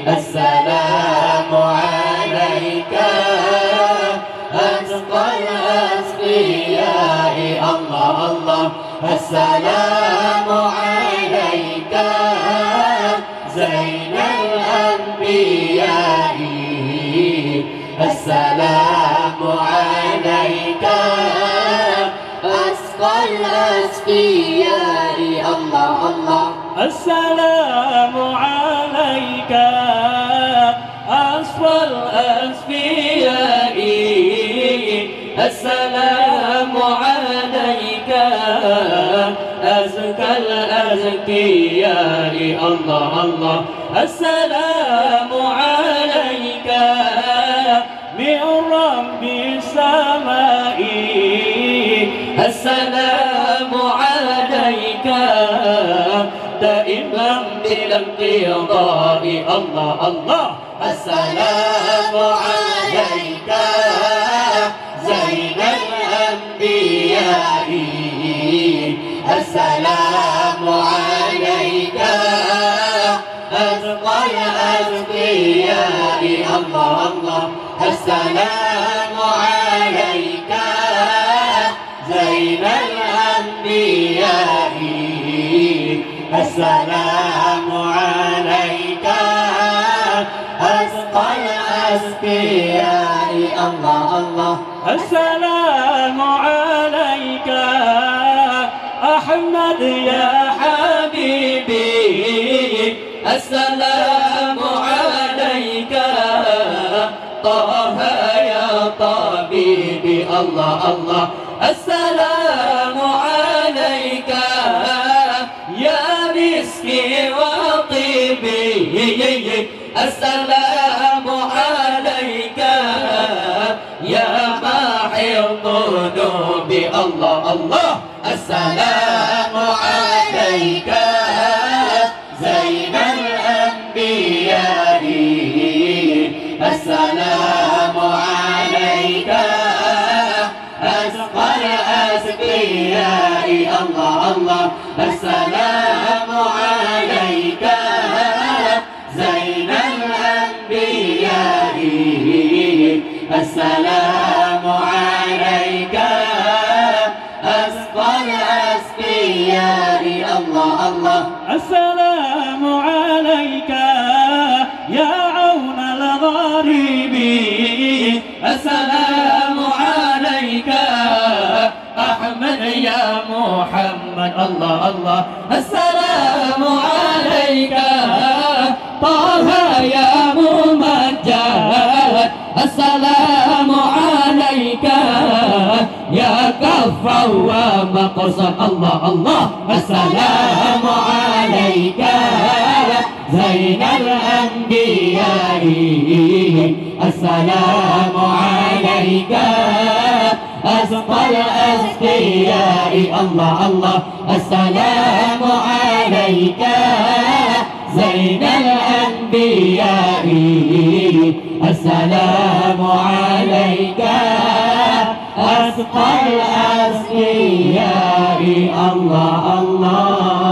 السلام عليك أتقى الأتقياء الله الله السلام عليك زين الأنبياء السلام عليك أتقى الأتقياء الله الله السلام عليك أصفى الأصفياء السلام عليك أزكى الأزكياء الله الله السلام عليك من رب السماء السلام عليك دائما بلا انقضاء الله الله السلام عليك زين الأنبياء السلام عليك أتقى الأتقياء الله الله السلام عليك زين الأنبياء السلام عليك أتقى الأتقياء الله الله السلام عليك أحمد يا حبيبي السلام عليك طه يا طبيبي الله الله السلام عليك يا مسكي وطيبي السلام عليك يا محي الذنوب الله الله السلام عليك زين الأنبياء السلام عليك أتقى الأتقياء الله الله السلام عليك زين الأنبياء السلام عليك أتقى الأتقياء الله الله السلام عليك يا عون الغريب السلام عليك أحمد يا محمد الله الله السلام عليك طه يا ممجد السلام عليك يا كفا ومقصد الله الله السلام عليك زين الأنبياء السلام عليك أزكى الأزكياء الله الله السلام عليك زين الأنبياء السلام عليك أزكى الأزكياء الله الله